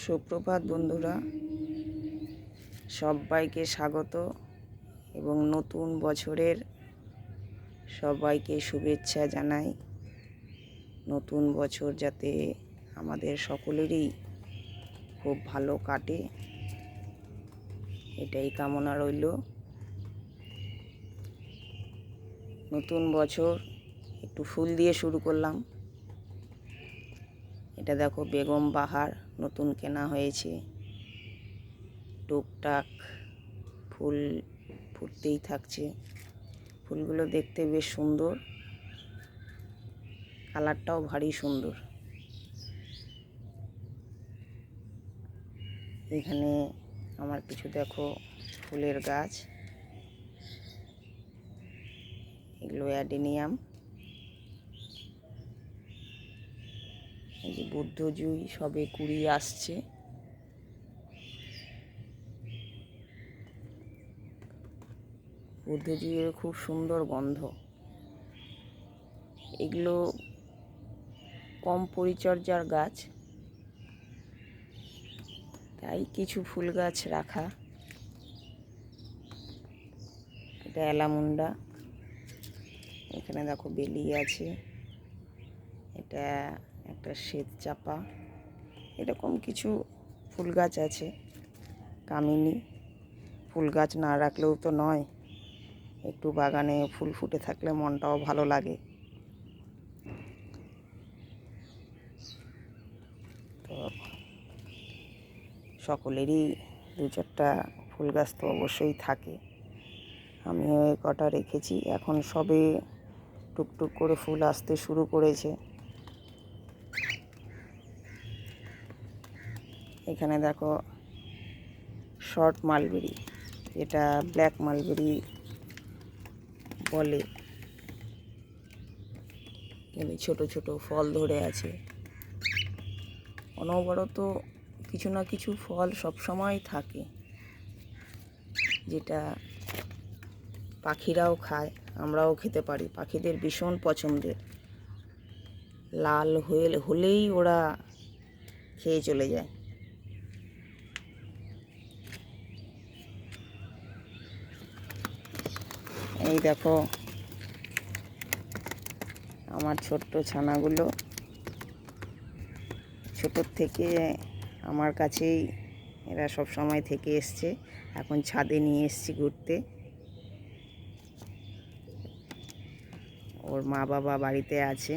সুপ্রভাত বন্ধুরা, সবাইকে স্বাগত এবং নতুন বছরের সবাইকে শুভেচ্ছা জানাই। নতুন বছর যাতে আমাদের সকলেরই খুব ভালো কাটে, এটাই কামনা রইল। নতুন বছর একটু ফুল দিয়ে শুরু করলাম। এটা দেখো, বেগম বাহার নতুন কেনা হয়েছে। টুকটাক ফুল ফুটতেই থাকছে। ফুলগুলো দেখতে বেশ সুন্দর, কালারটাও ভারী সুন্দর। এখানে আমার কিছু দেখো ফুলের গাছ, এগুলো অ্যাডেনিয়াম। এই যে বুদ্ধজুই সবে কুড়ি আসছে। বুদ্ধজুইয়ের খুব সুন্দর গন্ধ। এগুলো কম পরিচর্যার গাছ, তাই কিছু ফুল গাছ রাখা। এটা অ্যালামুন্ডা। এখানে দেখো বেলি আছে। এটা একটা শ্বেত চাপা। এরকম কিছু ফুল গাছ আছে। কামিনী। ফুল গাছ না রাখলেও তো নয়, একটু বাগানে ফুল ফুটে থাকলে মনটাও ভালো লাগে। তো সকলেরই দু চারটা ফুল গাছ তো অবশ্যই থাকে। আমিও কটা রেখেছি। এখন সবে টুকটুক করে ফুল আসতে শুরু করেছে। এখানে দেখো শর্ট মালবেরি, এটা ব্ল্যাক মালবেরি বলে। ছোট ছোট ফল ধরে আছে। অনবরত কিছু না কিছু ফল সবসময় থাকে, যেটা পাখিরাও খায়, আমরাও খেতে পারি। পাখিদের ভীষণ পছন্দের। লাল হলেই ওরা খেয়ে চলে যায়। এই দেখো আমার ছোট্ট ছানাগুলো, ছোটোর থেকে আমার কাছেই এরা সব সময় থেকে এসছে। এখন ছাদে নিয়ে এসছি ঘুরতে। ওর মা বাবা বাড়িতে আছে।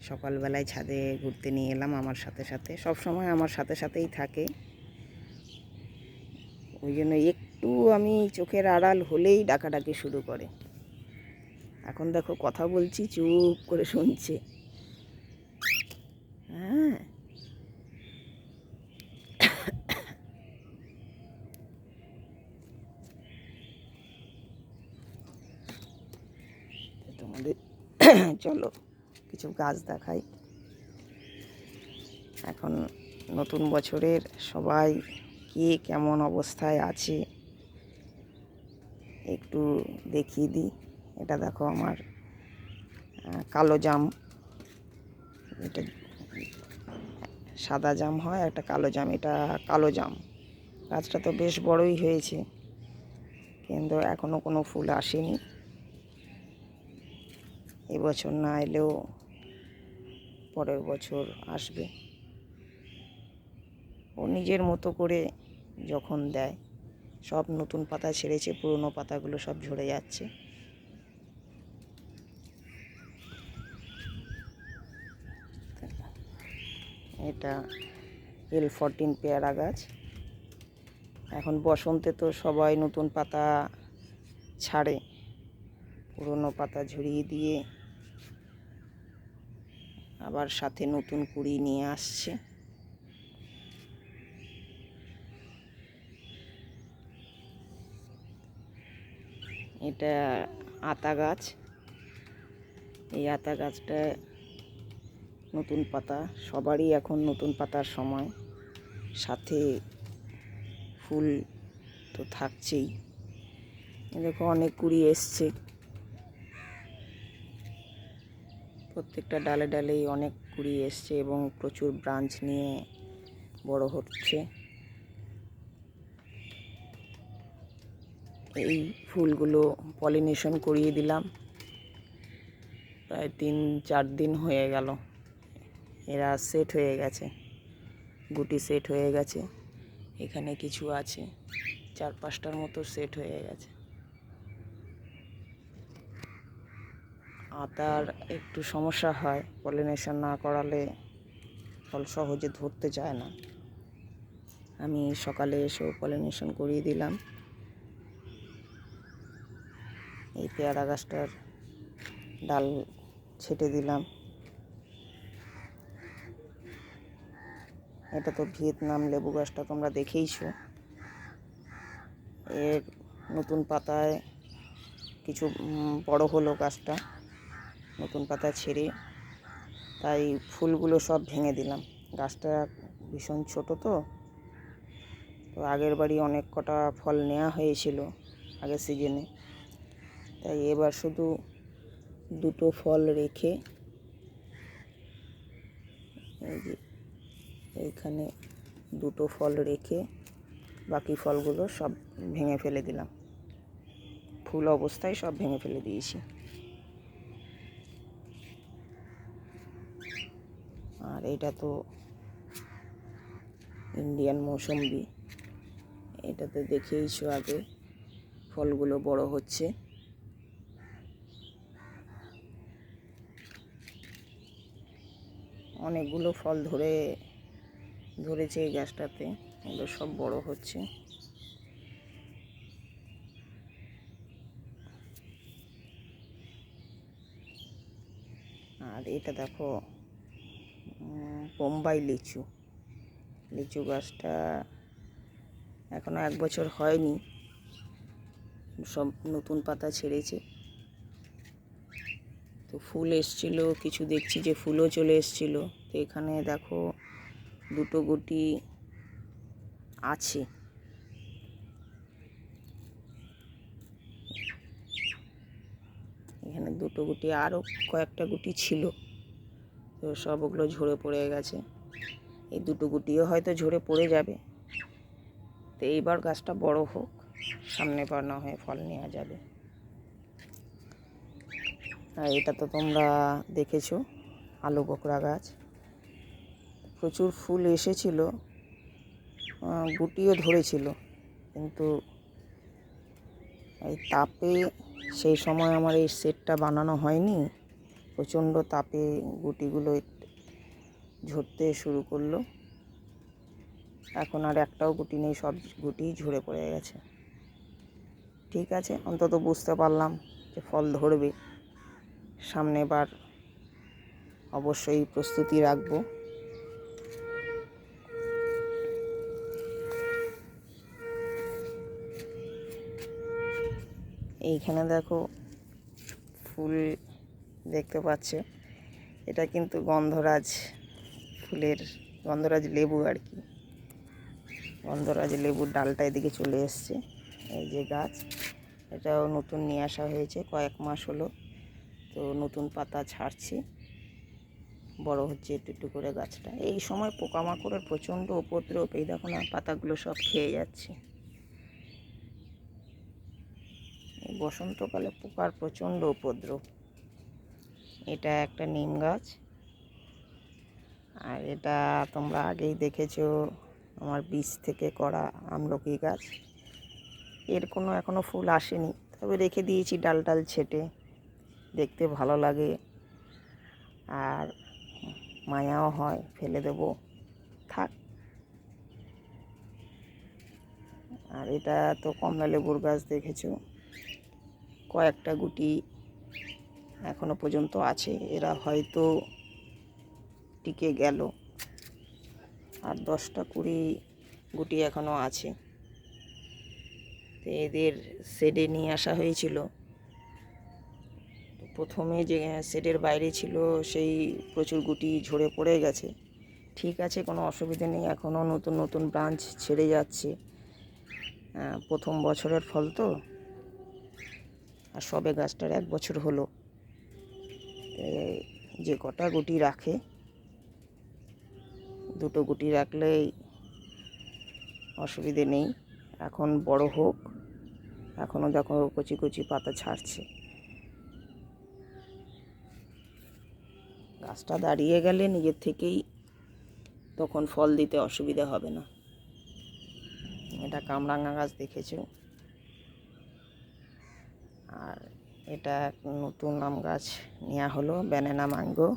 সকালবেলায় ছাদে ঘুরতে নিয়ে এলাম আমার সাথে সাথে। সব সময় আমার সাথে সাথেই থাকে, ওই জন্য একটু আমি চোখের আড়াল হলেই ডাকাডাকি শুরু করে। এখন দেখো কথা বলছি, চুপ করে শুনছে। হ্যাঁ, তোমাদের চলো কিছু গাছ দেখাই। এখন নতুন বছরের সবাই কে কেমন অবস্থায় আছে একটু দেখিয়ে দিই। এটা দেখো আমার কালো জাম। এটা সাদা জাম হয়, একটা কালো জাম। এটা কালো জাম। গাছটা তো বেশ বড়ই হয়েছে, কিন্তু এখনও কোনো ফুল আসেনি। এবছর না এলেও পরের বছর আসবে। ও নিজের মতো করে যখন দেয়। সব নতুন পাতা ছেড়েছে, পুরনো পাতাগুলো সব ঝরে যাচ্ছে। এটা L14 পেয়ারা গাছ। এখন বসন্তে তো সবাই নতুন পাতা ছাড়ে, পুরনো পাতা ঝরিয়ে দিয়ে আবার সাথে নতুন কুড়ি নিয়ে আসছে। এটা আতা গাছ। এই আতা গাছটা নতুন পাতা, সবারই এখন নতুন পাতার সময়, সাথে ফুল তো থাকছেই। দেখো অনেক কুড়ি এসছে, প্রত্যেকটা ডালে ডালেই অনেক কুড়ি এসছে এবং প্রচুর ব্রাঞ্চ নিয়ে বড় হচ্ছে। এই ফুলগুলো পলিনেশন করিয়ে দিলাম, প্রায় 3-4 দিন হয়ে গেল। এরা সেট হয়ে গেছে, গুটি সেট হয়ে গেছে। এখানে কিছু আছে, 4-5টার মতো সেট হয়ে গেছে। আতার একটু সমস্যা হয়, পলিনেশন না করালে ফল সহজে ধরতে চায় না। আমি সকালে এসেও পলিনেশন করিয়ে দিলাম। এই পেয়ারা গাছটার ডাল ছেটে দিলাম। এটা তো ভিয়েতনাম লেবু গাছটা তোমরা দেখেইছো। এর নতুন পাতায় কিছু বড় হলো গাছটা, নতুন পাতা ছেড়ে, তাই ফুলগুলো সব ভেঙে দিলাম। গাছটা ভীষণ ছোট, তো আগের বারই অনেক কটা ফল নেওয়া হয়েছিল আগের সিজনে, তাই এবার শুধু 2টো ফল রেখে, এই যে এইখানে 2টো ফল রেখে বাকি ফলগুলো সব ভেঙে ফেলে দিলাম। ফুল অবস্থায় সব ভেঙে ফেলে দিয়েছি। আর এটা তো ইন্ডিয়ান মৌসম্বি, এটাতে দেখেইছো আগে ফলগুলো বড় হচ্ছে। অনেকগুলো ফল ধরেছে এই গাছটাতে, এগুলো সব বড় হচ্ছে। আর এটা দেখো বোম্বাই লিচু গাছটা এখনো 1 বছর হয়নি, সব নতুন পাতা ছেড়েছে। তো ফুল এসছিল, কিছু দেখছি যে ফুলও চলে এসছিল। তো এখানে দেখো 2টো গুটি আছে। এখানে 2টো গুটি, আরও কয়েকটা গুটি ছিল, তো সব ওগুলো ঝরে পড়ে গেছে। এই 2টো গুটিও হয়তো ঝরে পড়ে যাবে। তো এইবার গাছটা বড় হোক, সামনে বার না হয়ে ফল নেওয়া যাবে। আর এটা তো তোমরা দেখেছো আলু বকরা গাছ, প্রচুর ফুল এসেছিল, গুটিও ধরেছিল, কিন্তু এই তাপে সেই সময় আমার এই সেটটা বানানো হয়নি। প্রচণ্ড তাপে গুটিগুলো ঝরতে শুরু করলো। এখন আর একটাও গুটি নেই, সব গুটি ঝরে পড়ে গেছে। ঠিক আছে, অন্তত বুঝতে পারলাম যে ফল ধরবে। সামনে বার অবশ্যই প্রস্তুতি রাখবো। এইখানে দেখো ফুল দেখতে পাচ্ছ, এটা কিন্তু গন্ধরাজ গন্ধরাজ লেবু আর কি। গন্ধরাজ লেবুর ডালটা এদিকে চলে এসছে। এই যে গাছ, এটাও নতুন নিয়ে আসা হয়েছে, কয়েক মাস হলো। তো নতুন পাতা ছাড়ছে, বড় হচ্ছে একটু একটু করে গাছটা। এই সময় পোকামাকড়ের প্রচণ্ড উপদ্রব, এই দেখো না পাতাগুলো সব খেয়ে যাচ্ছে। এই বসন্তকালে পোকার প্রচণ্ড উপদ্রব। এটা একটা নিম গাছ, আর এটা তোমরা আগেই দেখেছো আমার বীজ থেকে করা আমলকি গাছ। এর কোনো এখনও ফুল আসেনি, তবে রেখে দিয়েছি ডাল ছেটে, দেখতে ভালো লাগে আর মায়াও হয়, ফেলে দেবো থাক। আর এটা তো কমলা লেবুর গাছ দেখেছো, কয়েকটা গুটি এখনো পর্যন্ত আছে, এরা হয়তো টিকে গেল। আর 10টা-20 গুটি এখনো আছে। তো এদের শেডে নিয়ে আসা হয়েছিল। প্রথমে যে শেডের বাইরে ছিল সেই প্রচুর গুটি ঝরে পড়ে গেছে। ঠিক আছে, কোনো অসুবিধে নেই, এখনও নতুন নতুন ব্রাঞ্চ ছেড়ে যাচ্ছে। প্রথম বছরের ফল তো, আর সবে গাছটার 1 বছর হলো। যে কটা গুটি রাখে, 2টো গুটি রাখলেই অসুবিধে নেই। এখন বড় হোক, এখনও দেখো কচি কচি পাতা ছাড়ছে। গাছটা দাঁড়িয়ে গেলে নিজের থেকেই তখন ফল দিতে অসুবিধা হবে না। এটা কামরাঙা গাছ দেখেছো, আর এটা নতুন আম গাছ নেওয়া হলো, ব্যানানা ম্যাঙ্গো।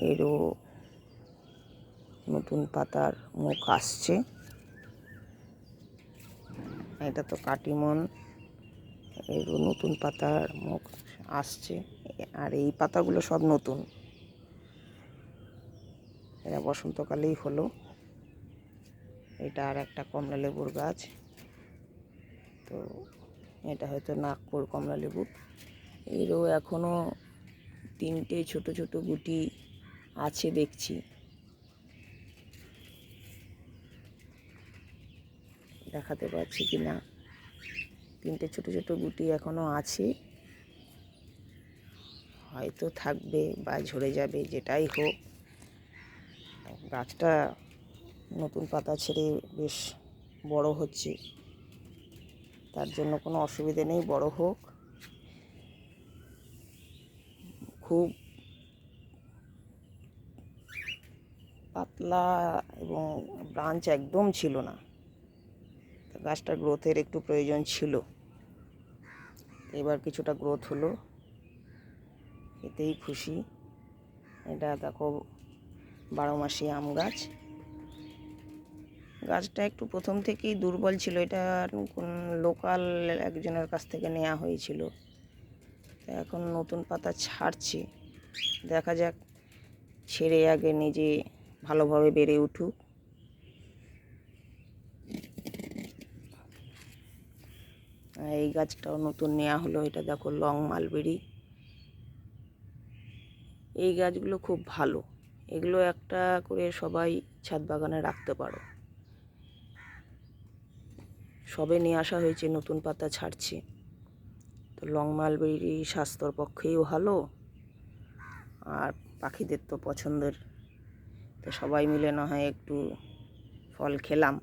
এরও নতুন পাতার মুখ আসছে। এটা তো কাটিমন, এরও নতুন পাতার মুখ আসছে। আর এই পাতাগুলো সব নতুন, এরা বসন্তকালেই হলো। এটা আর একটা কমলা লেবুর গাছ, তো এটা হয়তো নাগপুর কমলা লেবু। এরও এখনও 3টে ছোট ছোট গুটি আছে দেখছি। দেখাতে পারছি কি না, 3টে ছোট ছোট গুটি এখনও আছে, হয়তো থাকবে বা ঝরে যাবে, যেটাই হোক। গাছটা নতুন পাতা ছেড়ে বেশ বড় হচ্ছে, তার জন্য কোনো অসুবিধে নেই, বড় হোক। খুব পাতলা এবং ব্রাঞ্চ একদম ছিল না, গাছটার গ্রোথের একটু প্রয়োজন ছিল। এবার কিছুটা গ্রোথ হলো, এতেই খুশি। এটা দেখো 12 মাসি আম গাছ। গাছটা একটু প্রথম থেকেই দুর্বল ছিল, এটা লোকাল একজনের কাছ থেকে নেওয়া হয়েছিল। এখন নতুন পাতা ছাড়ছে, দেখা যাক, ছেড়ে আগে নিজে ভালোভাবে বেড়ে উঠুক। এই গাছটাও নতুন নেওয়া হলো, এটা দেখো লং মালবেরি। এই গাছগুলো খুব ভালো, এগুলো একটা করে সবাই ছাদ বাগানে রাখতে পারো। সবে নিয়ে আসা হয়েছে, নতুন পাতা ছাড়ছে। তো লং মালবেরি স্বাস্থ্যর পক্ষেও ভালো, আর পাখিদের তো পছন্দের। তো সবাই মিলে না হয় একটু ফল খেলাম।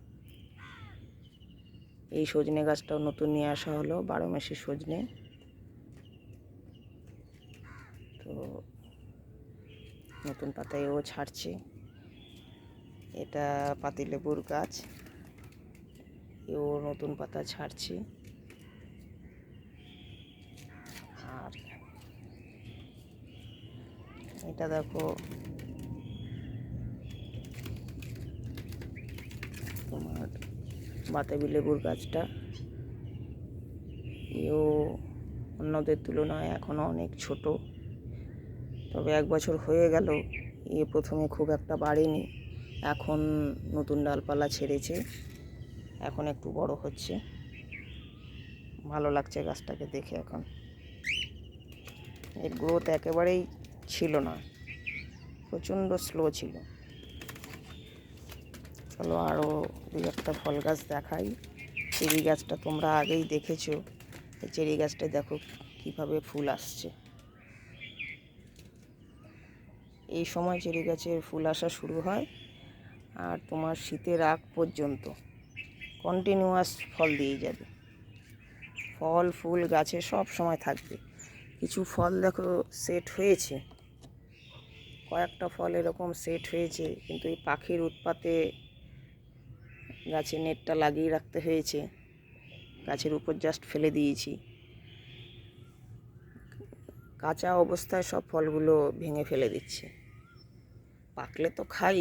এই সজনে গাছটাও নতুন নিয়ে আসা হলো, 12 মাসি সজনে। তো নতুন পাতায়ও ছাড়ছে। এটা পাতিলেবুর গাছ, এও নতুন পাতা ছাড়ছে। আর এটা দেখো তোমার বাতাবি লেবুর গাছটা, এও অন্যদের তুলনায় এখনও অনেক ছোট, তবে 1 বছর হয়ে গেল। প্রথমে খুব একটা বাড়েনি, এখন নতুন ডালপালা ছেড়েছে, এখন একটু বড় হচ্ছে। ভালো লাগছে গাছটাকে দেখে। এখন এর গ্রোথ একেবারেই ছিল না, প্রচণ্ড স্লো ছিল। চলো আরও 2-1টা ফল গাছ দেখাই। চেরি গাছটা তোমরা আগেই দেখেছো, চেরি গাছটা দেখো কিভাবে ফুল আসছে। এই সময় চেরি গাছের ফুল আসা শুরু হয়, আর তোমার শীতের আগ পর্যন্ত কন্টিনিউয়াস ফল দিয়ে যাবে। ফল ফুল গাছে সব সময় থাকবে। কিছু ফল দেখো সেট হয়েছে, কয়েকটা ফল এরকম সেট হয়েছে, কিন্তু এই পাখির উৎপাতে গাছে নেটটা লাগিয়ে রাখতে হয়েছে, গাছের উপর জাস্ট ফেলে দিয়েছি। কাঁচা অবস্থায় সব ফলগুলো ভেঙে ফেলে দিচ্ছে। পাকলে তো খাই,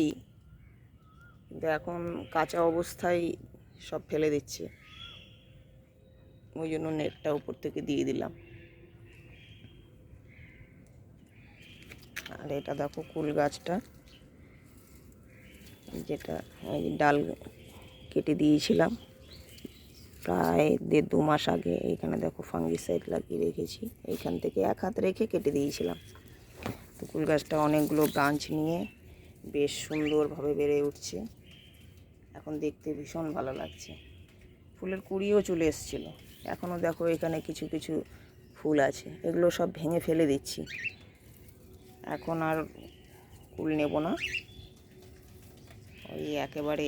কিন্তু এখন কাঁচা অবস্থায় সব ফেলে দিচ্ছে, ওই জন্য নেটটা উপর থেকে দিয়ে দিলাম। আর এটা দেখো কুল গাছটা, যেটা ডাল কেটে দিয়েছিলাম প্রায় 1.5-2 মাস আগে। এখানে দেখো ফাঙ্গিসাইড লাগিয়ে রেখেছি, এইখান থেকে 1 হাত রেখে কেটে দিয়েছিলাম। তো কুল গাছটা অনেকগুলো ব্রাঞ্চ নিয়ে বেশ সুন্দরভাবে বেড়ে উঠছে, এখন দেখতে ভীষণ ভালো লাগছে। ফুলের কুঁড়িও চলে এসেছিলো, এখনও দেখো এখানে কিছু কিছু ফুল আছে, এগুলো সব ভেঙে ফেলে দিচ্ছি। এখন আর কুল নেব না, ওই একেবারে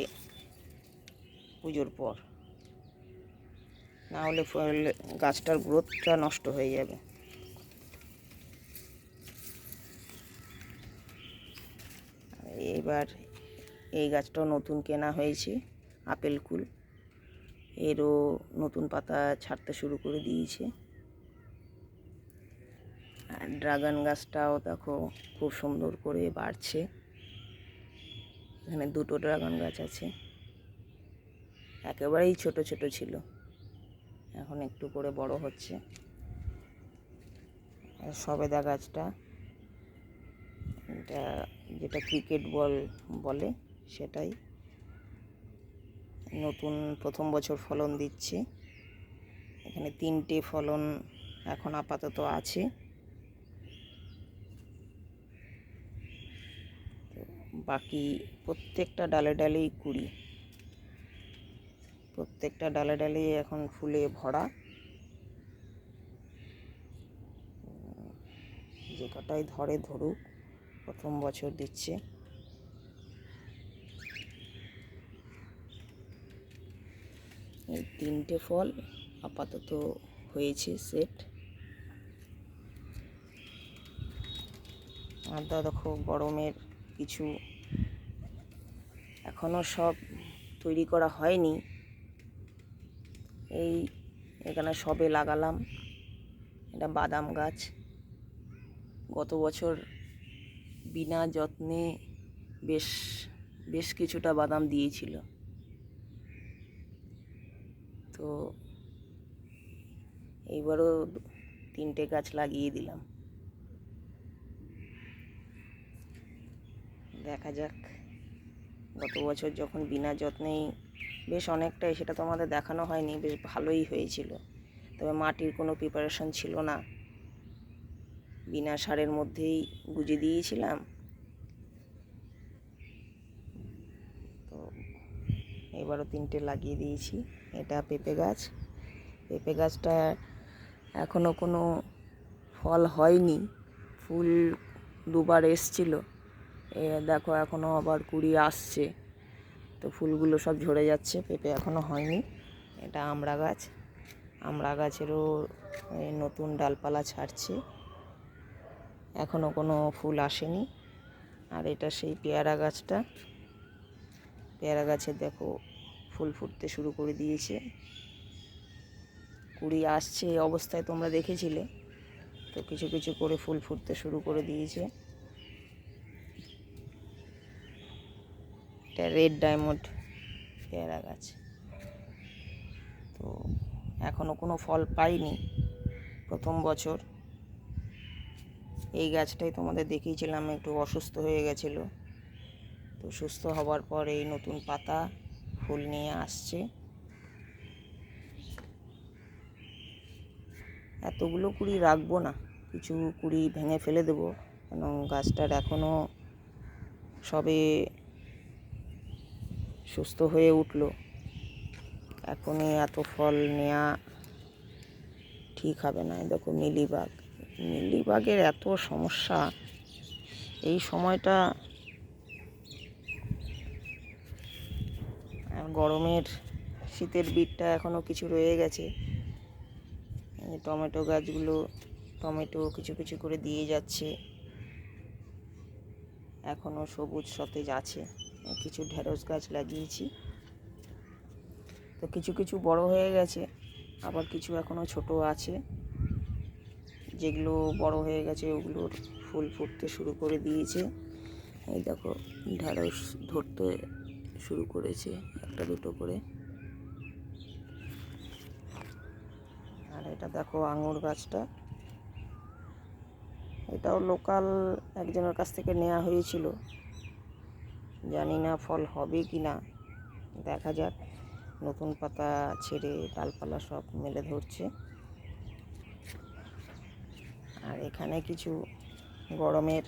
পুজোর পর, না হলে গাছটার গ্রোথটা নষ্ট হয়ে যাবে। এবার এই গাছটাও নতুন কেনা হয়েছে, আপেল কুল, এরও নতুন পাতা ছাড়তে শুরু করে দিয়েছে। আর ড্রাগন গাছটাও দেখো খুব সুন্দর করে বাড়ছে। এখানে দুটো ড্রাগন গাছ আছে, একেবারেই ছোট ছোট ছিল, এখন একটু করে বড় হচ্ছে। আর সবেদা গাছটা, এটা যেটা ক্রিকেট বল বলে সেটাই, নতুন প্রথম বছর ফলন দিচ্ছে। এখানে 3টে ফলন এখন আপাতত আছে। বাকি প্রত্যেকটা ডালে ডালেই কুড়ি, প্রত্যেকটা ডালে ডালেই এখন ফুলে ভরা। যে কটাই ধরে ধরুক, প্রথম বছর দিচ্ছে। এই 3টে ফল আপাতত হয়েছে সেট। আর দেখো গরমের কিছু এখনো সব তৈরি করা হয়নি, এই এখানে সবে লাগালাম। এটা বাদাম গাছ, গত বছর বিনা যত্নে বেশ বেশ কিছুটা বাদাম দিয়েছিল, তো এইবারও 3টে গাছ লাগিয়ে দিলাম। দেখা যাক, গত বছর যখন বিনা যত্নেই বেশ অনেকটাই, সেটা তো আমাদের দেখানো হয়নি, বেশ ভালোই হয়েছিল। তবে মাটির কোনো প্রিপারেশন ছিল না, বিনা সারের মধ্যেই গুজে দিয়েছিলাম। তো এবারও 3টে লাগিয়ে দিয়েছি। এটা পেঁপে গাছ, পেঁপে গাছটা এখনও কোনো ফল হয়নি, ফুল দুবার এসছিল, দেখো এখনও আবার কুড়ি আসছে, তো ফুলগুলো সব ঝরে যাচ্ছে, পেঁপে এখনও হয়নি। এটা আমড়া গাছ, আমড়া গাছেরও নতুন ডালপালা ছাড়ছে, এখনও কোনো ফুল আসেনি। আর এটা সেই পেয়ারা গাছটা, পেয়ারা গাছে দেখো ফুল ফুটতে শুরু করে দিয়েছে, কুড়ি আসছে এই অবস্থায় তোমরা দেখেছিলে, তো কিছু কিছু করে ফুল ফুটতে শুরু করে দিয়েছে। এটা রেড ডায়মন্ড পেয়ারা গাছ, তো এখনও কোনো ফল পাইনি, প্রথম বছর। এই গাছটাই তোমাদের দেখিয়েছিলাম, একটু অসুস্থ হয়ে গেছিলো, তো সুস্থ হবার পর এই নতুন পাতা ফুল নিয়ে আসছে। এতগুলো কুড়ি রাখবো না, কিছু কুড়ি ভেঙে ফেলে দেবো, কেন গাছটার এখনও সবে সুস্থ হয়ে উঠলো, এখনই এত ফল নেওয়া ঠিক হবে না। দেখো মিলিবাগ, মিলিবাগের এত সমস্যা এই সময়টা, আর গরমের শীতের বীজটা এখনও কিছু রয়ে গেছে। টমেটো গাছগুলো টমেটো কিছু কিছু করে দিয়ে যাচ্ছে, এখনও সবুজ সতেজ আছে। কিছু ঢেঁড়স গাছ লাগিয়েছি, তো কিছু কিছু বড় হয়ে গেছে, আবার কিছু এখনও ছোট আছে। যেগুলো বড় হয়ে গেছে ওগুলোর ফুল ফুটতে শুরু করে দিয়েছে। এই দেখো ঢেঁড়স ধরতে শুরু করেছে একটা দুটো করে। আর এটা দেখো আঙুর গাছটা, এটাও লোকাল একজনের কাছ থেকে নেওয়া হয়েছিল, জানি না ফল হবে কি না, দেখা যাক। নতুন পাতা ছেড়ে ডালপালা সব মেলে ধরছে। আর এখানে কিছু গরমের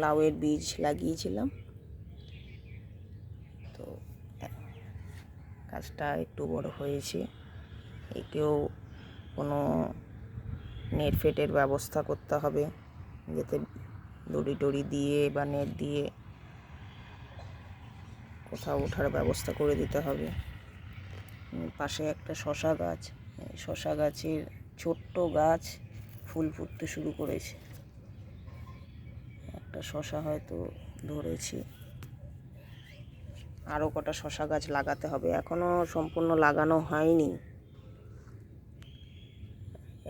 লাউয়ের বীজ লাগিয়েছিলাম, তো গাছটা একটু বড় হয়েছে, একেও কোনো নেট ফেটের ব্যবস্থা করতে হবে, যাতে দড়ি টড়ি দিয়ে বা নেট দিয়ে কোথাও ওঠার ব্যবস্থা করে দিতে হবে। পাশে একটা শশা গাছ, এই শশা গাছের ছোট্ট গাছ ফুল ফুটতে শুরু করেছে। একটা শশা হয়তো ধরেছি, আরও কটা শশা গাছ লাগাতে হবে, এখনও সম্পূর্ণ লাগানো হয়নি।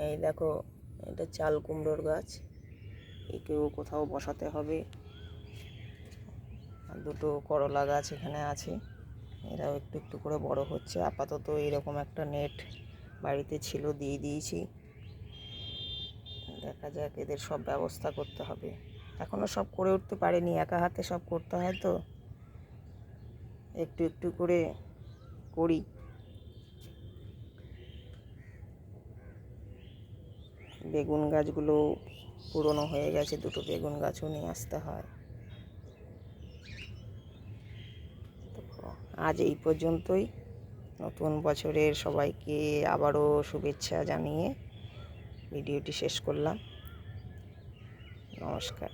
এই দেখো, এটা চাল কুমড়োর গাছ, একেও কোথাও বসাতে হবে। আর দুটো করলা গাছ এখানে আছে, এরাও একটু একটু করে বড় হচ্ছে। আপাতত এরকম একটা নেট বাড়িতে ছিল, দিয়ে দিয়েছি। দেখা যাক, এদের সব ব্যবস্থা করতে হবে। এখনও সব করে উঠতে পারিনি, একা হাতে সব করতে হয় তো, একটু একটু করে করি। বেগুন গাছগুলো পুরনো হয়ে গেছে, দুটো বেগুন গাছও নিয়ে আসতে হয়। আজ এই পর্যন্তই। নতুন বছরের সবাইকে আবারও শুভেচ্ছা জানিয়ে ভিডিওটি শেষ করলাম। নমস্কার।